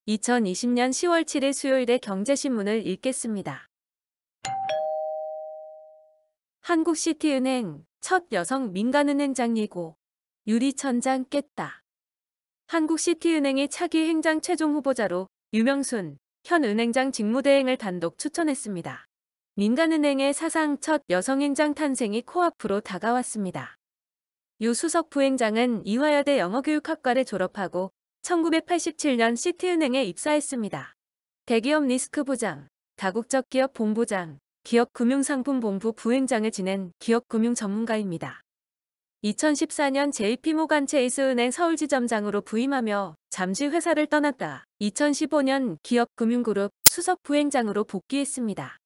2020년 10월 7일 수요일의 경제신문을 읽겠습니다. 한국시티은행 첫 여성 민간은행장 예고. 유리천장 깼다. 한국시티은행이 차기 행장 최종 후보자로 유명순 현 은행장 직무대행을 단독 추천했습니다. 민간은행의 사상 첫 여성 행장 탄생이 코앞으로 다가왔습니다. 유 수석 부행장은 이화여대 영어교육학과를 졸업하고 1987년 시티은행에 입사했습니다. 대기업 리스크부장, 다국적 기업 본부장, 기업금융상품본부 부행장을 지낸 기업금융 전문가입니다. 2014년 JP모간 체이스은행 서울지점장으로 부임하며 잠시 회사를 떠났다 2015년 기업금융그룹 수석 부행장으로 복귀했습니다.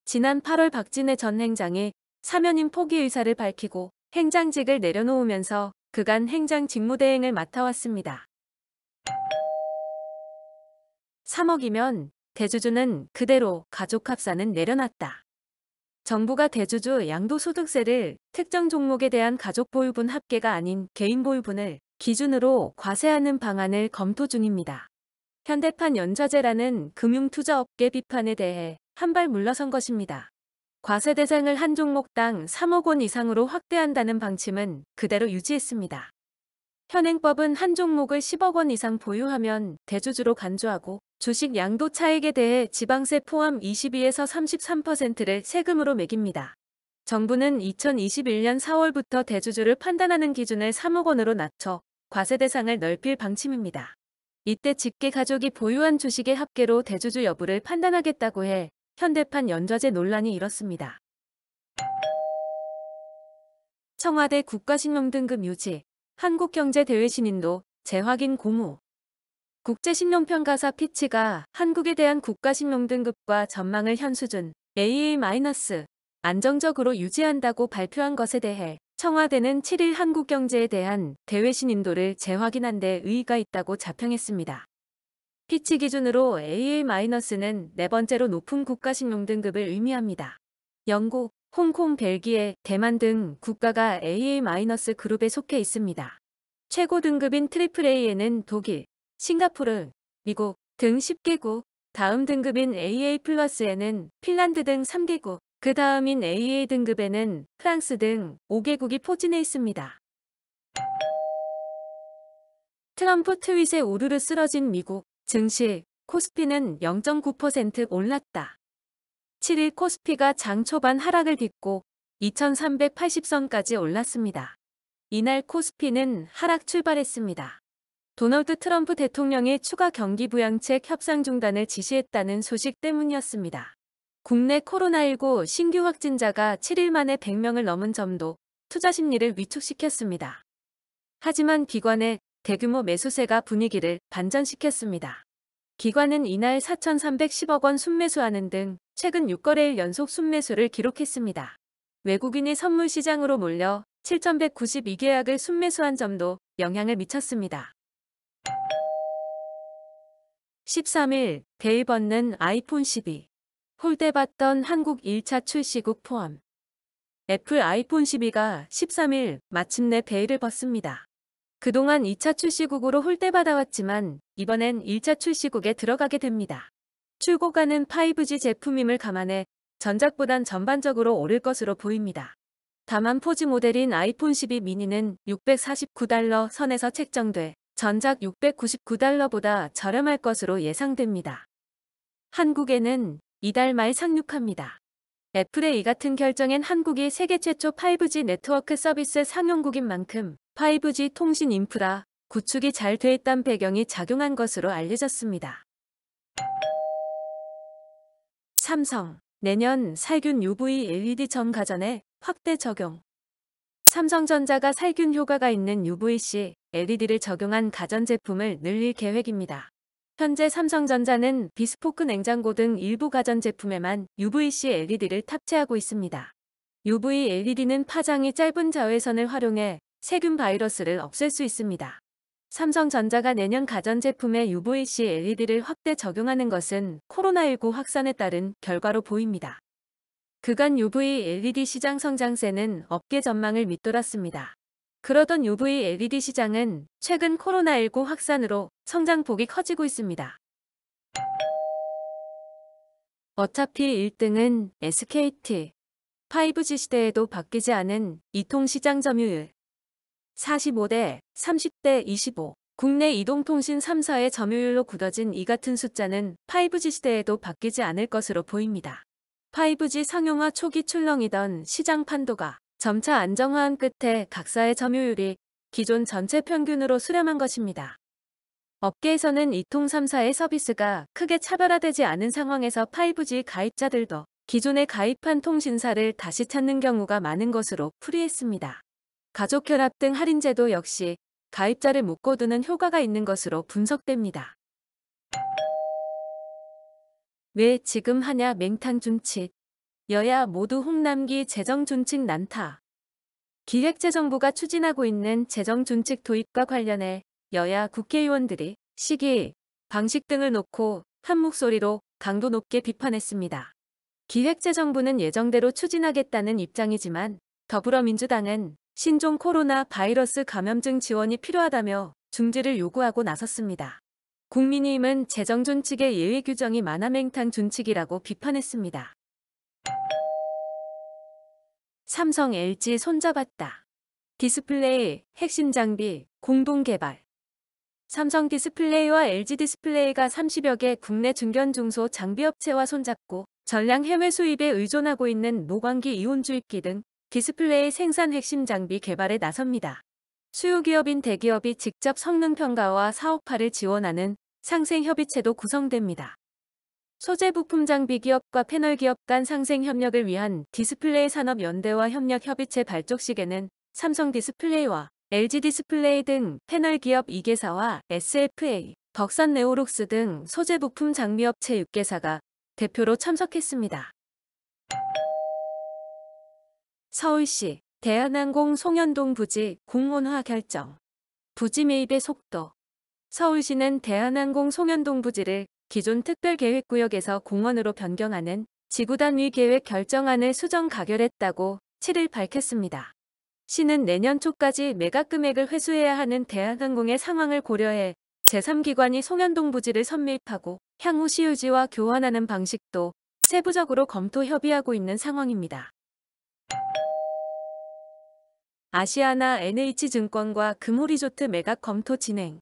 지난 8월 박진애 전 행장이 사면임 포기 의사를 밝히고 행장직을 내려놓으면서 그간 행장 직무대행을 맡아왔습니다. 3억이면 대주주는 그대로 가족합산은 내려놨다. 정부가 대주주 양도소득세를 특정 종목에 대한 가족보유분 합계가 아닌 개인보유분을 기준으로 과세하는 방안을 검토 중입니다. 현대판 연좌제라는 금융투자업계 비판에 대해 한발 물러선 것입니다. 과세 대상을 한 종목당 3억 원 이상으로 확대한다는 방침은 그대로 유지했습니다. 현행법은 한 종목을 10억 원 이상 보유하면 대주주로 간주하고 주식 양도 차익에 대해 지방세 포함 22에서 33%를 세금으로 매깁니다. 정부는 2021년 4월부터 대주주를 판단하는 기준을 3억 원으로 낮춰 과세 대상을 넓힐 방침입니다. 이때 직계 가족이 보유한 주식의 합계로 대주주 여부를 판단하겠다고 해 현대판 연좌제 논란이 일었습니다. 청와대 국가신용등급 유지, 한국경제대외신인도 재확인 고무. 국제신용평가사 피치가 한국에 대한 국가신용등급과 전망을 현 수준 AA- 안정적으로 유지한다고 발표한 것에 대해 청와대는 7일 한국경제에 대한 대외신인도를 재확인한 데 의의가 있다고 자평했습니다. 피치 기준으로 AA-는 네 번째로 높은 국가신용등급을 의미합니다. 영국, 홍콩, 벨기에, 대만 등 국가가 AA- 그룹에 속해 있습니다. 최고 등급인 AAA에는 독일, 싱가포르, 미국 등 10개국, 다음 등급인 AA+에는 핀란드 등 3개국, 그 다음인 AA 등급에는 프랑스 등 5개국이 포진해 있습니다. 트럼프 트윗에 우르르 쓰러진 미국 증시, 코스피는 0.9% 올랐다. 7일 코스피가 장 초반 하락을 딛고 2380선까지 올랐습니다. 이날 코스피는 하락 출발했습니다. 도널드 트럼프 대통령이 추가 경기 부양책 협상 중단을 지시했다는 소식 때문이었습니다. 국내 코로나19 신규 확진자가 7일 만에 100명을 넘은 점도 투자 심리를 위축시켰습니다. 하지만 기관의 대규모 매수세가 분위기를 반전시켰습니다. 기관은 이날 4,310억 원 순매수하는 등 최근 6거래일 연속 순매수를 기록했습니다. 외국인이 선물 시장으로 몰려 7,192계약을 순매수한 점도 영향을 미쳤습니다. 13일 대일 벗는 아이폰 12. 홀대받던 한국 1차 출시국 포함. 애플 아이폰 12가 13일 마침내 베일을 벗습니다. 그동안 2차 출시국으로 홀대받아왔지만 이번엔 1차 출시국에 들어가게 됩니다. 출고가는 5G 제품임을 감안해 전작보단 전반적으로 오를 것으로 보입니다. 다만 포지 모델인 아이폰 12 미니는 $649 선에서 책정돼 전작 $699보다 저렴할 것으로 예상됩니다. 한국에는 이달 말 상륙합니다. 애플의 이 같은 결정엔 한국이 세계 최초 5G 네트워크 서비스 상용국인 만큼 5G 통신 인프라 구축이 잘 돼 있다는 배경이 작용한 것으로 알려졌습니다. 삼성, 내년 살균 UV LED 전 가전에 확대 적용. 삼성전자가 살균 효과가 있는 UVC LED를 적용한 가전제품을 늘릴 계획입니다. 현재 삼성전자는 비스포크 냉장고 등 일부 가전제품에만 UVC LED를 탑재하고 있습니다. UV LED는 파장이 짧은 자외선을 활용해 세균 바이러스를 없앨 수 있습니다. 삼성전자가 내년 가전제품에 UVC LED를 확대 적용하는 것은 코로나19 확산에 따른 결과로 보입니다. 그간 UV LED 시장 성장세는 업계 전망을 밑돌았습니다. 그러던 UV LED 시장은 최근 코로나19 확산으로 성장폭이 커지고 있습니다. 어차피 1등은 SKT. 5G 시대에도 바뀌지 않은 이통시장 점유율. 45대 30대 25. 국내 이동통신 3사의 점유율로 굳어진 이 같은 숫자는 5G 시대에도 바뀌지 않을 것으로 보입니다. 5G 상용화 초기 출렁이던 시장 판도가 점차 안정화한 끝에 각사의 점유율이 기존 전체 평균으로 수렴한 것입니다. 업계에서는 이통 3사의 서비스가 크게 차별화되지 않은 상황에서 5G 가입자들도 기존에 가입한 통신사를 다시 찾는 경우가 많은 것으로 풀이했습니다. 가족혈압 등 할인제도 역시 가입자를 묶어두는 효과가 있는 것으로 분석됩니다. 왜 지금 하냐 맹탕 준칙. 여야 모두 홍남기 재정 준칙 난타. 기획재정부가 추진하고 있는 재정 준칙 도입과 관련해 여야 국회의원들이 시기, 방식 등을 놓고 한 목소리로 강도 높게 비판했습니다. 기획재정부는 예정대로 추진하겠다는 입장이지만 더불어민주당은 신종 코로나 바이러스 감염증 지원이 필요하다며 중지를 요구하고 나섰습니다. 국민의힘은 재정 준칙의 예외 규정이 많아 맹탕 준칙이라고 비판했습니다. 삼성 LG 손잡았다. 디스플레이, 핵심 장비, 공동 개발. 삼성 디스플레이와 LG 디스플레이가 30여 개 국내 중견 중소 장비업체와 손잡고 전량 해외 수입에 의존하고 있는 노광기 이온 주입기 등 디스플레이 생산 핵심 장비 개발에 나섭니다. 수요기업인 대기업이 직접 성능 평가와 사업화를 지원하는 상생협의체도 구성됩니다. 소재 부품 장비 기업과 패널 기업 간 상생 협력을 위한 디스플레이 산업 연대와 협력 협의체 발족식에는 삼성 디스플레이와 LG 디스플레이 등 패널 기업 2개사와 SFA, 덕산 네오룩스 등 소재 부품 장비업체 6개사가 대표로 참석했습니다. 서울시 대한항공 송현동 부지 공원화 결정. 부지 매입의 속도. 서울시는 대한항공 송현동 부지를 기존 특별계획구역에서 공원으로 변경하는 지구단위 계획 결정안을 수정 가결했다고 7일 밝혔습니다. 시는 내년 초까지 매각 금액을 회수해야 하는 대한항공의 상황을 고려해 제3기관이 송현동 부지를 선매입하고 향후 시유지와 교환하는 방식도 세부적으로 검토 협의하고 있는 상황입니다. 아시아나 NH증권과 금호리조트 매각 검토 진행.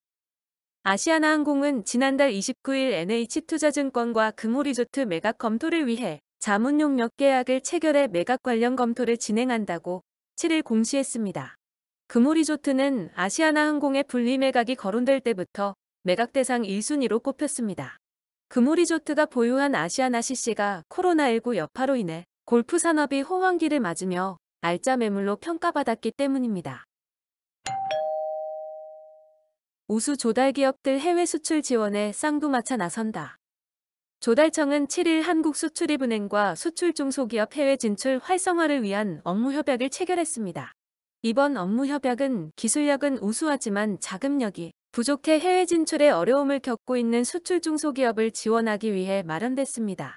아시아나항공은 지난달 29일 NH투자증권과 금호리조트 매각 검토를 위해 자문용역 계약을 체결해 매각 관련 검토를 진행한다고 7일 공시했습니다. 금호리조트는 아시아나항공의 분리매각이 거론될 때부터 매각 대상 1순위로 꼽혔습니다. 금호리조트가 보유한 아시아나CC가 코로나19 여파로 인해 골프 산업이 호황기를 맞으며 알짜 매물로 평가받았기 때문입니다. 우수 조달 기업들 해외 수출 지원에 쌍두마차 나선다. 조달청은 7일 한국수출입은행과 수출중소기업 해외 진출 활성화를 위한 업무협약을 체결했습니다. 이번 업무협약은 기술력은 우수하지만 자금력이 부족해 해외 진출에 어려움을 겪고 있는 수출중소기업을 지원하기 위해 마련됐습니다.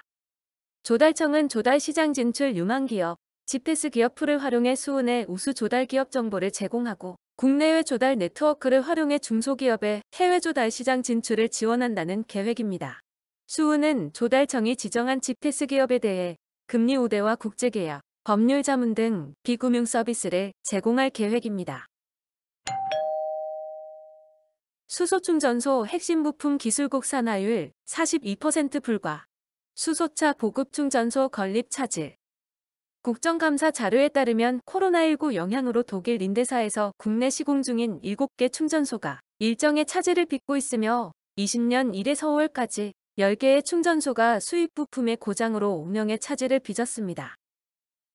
조달청은 조달시장 진출 유망기업, 지패스 기업풀을 활용해 수은의 우수 조달기업 정보를 제공하고 국내외 조달 네트워크를 활용해 중소기업의 해외 조달 시장 진출을 지원한다는 계획입니다. 수은은 조달청이 지정한 지패스 기업에 대해 금리 우대와 국제계약, 법률 자문 등 비금융 서비스를 제공할 계획입니다. 수소충전소 핵심 부품 기술 국산화율 42% 불과. 수소차 보급충전소 건립 차질. 국정감사 자료에 따르면 코로나19 영향으로 독일 린데사에서 국내 시공 중인 7개 충전소가 일정의 차질을 빚고 있으며 20년 1회 4월까지 10개의 충전소가 수입 부품의 고장으로 운영에 차질을 빚었습니다.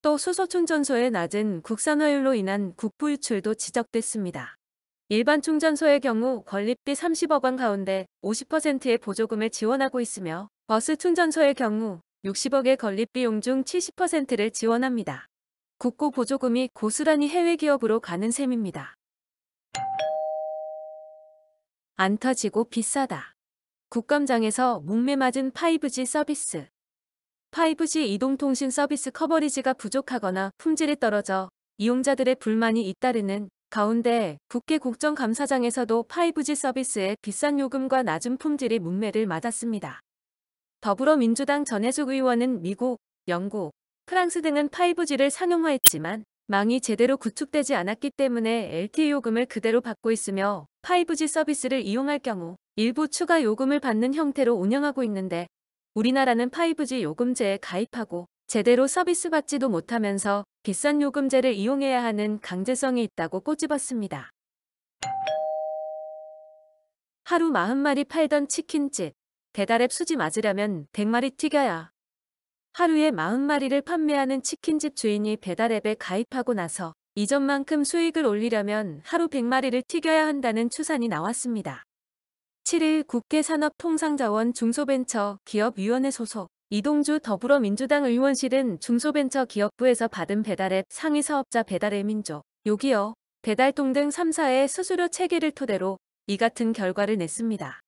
또 수소충전소의 낮은 국산화율로 인한 국부 유출도 지적됐습니다. 일반 충전소의 경우 건립비 30억 원 가운데 50%의 보조금을 지원하고 있으며 버스 충전소의 경우 60억의 건립 비용 중 70%를 지원합니다. 국고 보조금이 고스란히 해외 기업으로 가는 셈입니다. 안 터지고 비싸다. 국감장에서 목매 맞은 5G 서비스. 5G 이동통신 서비스 커버리지가 부족하거나 품질이 떨어져 이용자들의 불만이 잇따르는 가운데 국회 국정감사장에서도 5G 서비스의 비싼 요금과 낮은 품질이 문매를 맞았습니다. 더불어민주당 전해숙 의원은 미국, 영국, 프랑스 등은 5G를 상용화했지만 망이 제대로 구축되지 않았기 때문에 LTE 요금을 그대로 받고 있으며 5G 서비스를 이용할 경우 일부 추가 요금을 받는 형태로 운영하고 있는데 우리나라는 5G 요금제에 가입하고 제대로 서비스 받지도 못하면서 비싼 요금제를 이용해야 하는 강제성이 있다고 꼬집었습니다. 하루 40마리 팔던 치킨집, 배달앱 수지 맞으려면 100마리 튀겨야. 하루에 40마리를 판매하는 치킨집 주인이 배달앱에 가입하고 나서 이전만큼 수익을 올리려면 하루 100마리를 튀겨야 한다는 추산이 나왔습니다. 7일 국회 산업통상자원 중소벤처기업위원회 소속 이동주 더불어민주당 의원실은 중소벤처기업부에서 받은 배달앱 상위 사업자 배달의 민족, 요기요, 배달통 등 3사의 수수료 체계를 토대로 이 같은 결과를 냈습니다.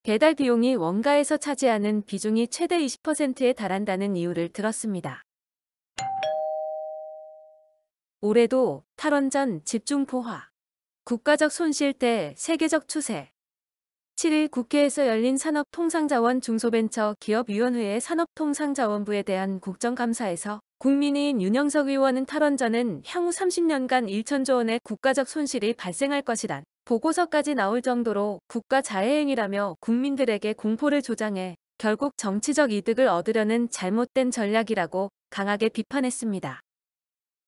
배달 비용이 원가에서 차지하는 비중이 최대 20%에 달한다는 이유를 들었습니다. 올해도 탈원전 집중포화. 국가적 손실대 세계적 추세. 7일 국회에서 열린 산업통상자원 중소벤처기업위원회의 산업통상자원부에 대한 국정감사에서 국민의힘 윤영석 의원은 탈원전은 향후 30년간 1천조 원의 국가적 손실이 발생할 것이란 보고서까지 나올 정도로 국가 자해행위라며 국민들에게 공포를 조장해 결국 정치적 이득을 얻으려는 잘못된 전략이라고 강하게 비판했습니다.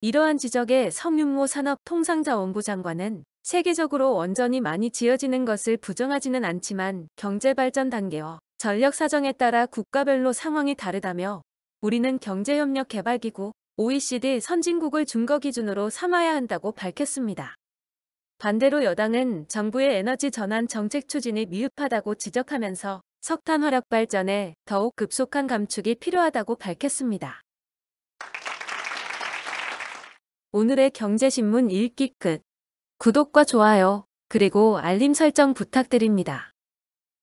이러한 지적에 성윤모 산업통상자원부 장관은 세계적으로 원전이 많이 지어지는 것을 부정하지는 않지만 경제발전 단계와 전력 사정에 따라 국가별로 상황이 다르다며 우리는 경제협력개발기구 OECD 선진국을 준거 기준으로 삼아야 한다고 밝혔습니다. 반대로 여당은 정부의 에너지 전환 정책 추진이 미흡하다고 지적하면서 석탄 화력 발전에 더욱 급속한 감축이 필요하다고 밝혔습니다. 오늘의 경제신문 읽기 끝. 구독과 좋아요, 그리고 알림 설정 부탁드립니다.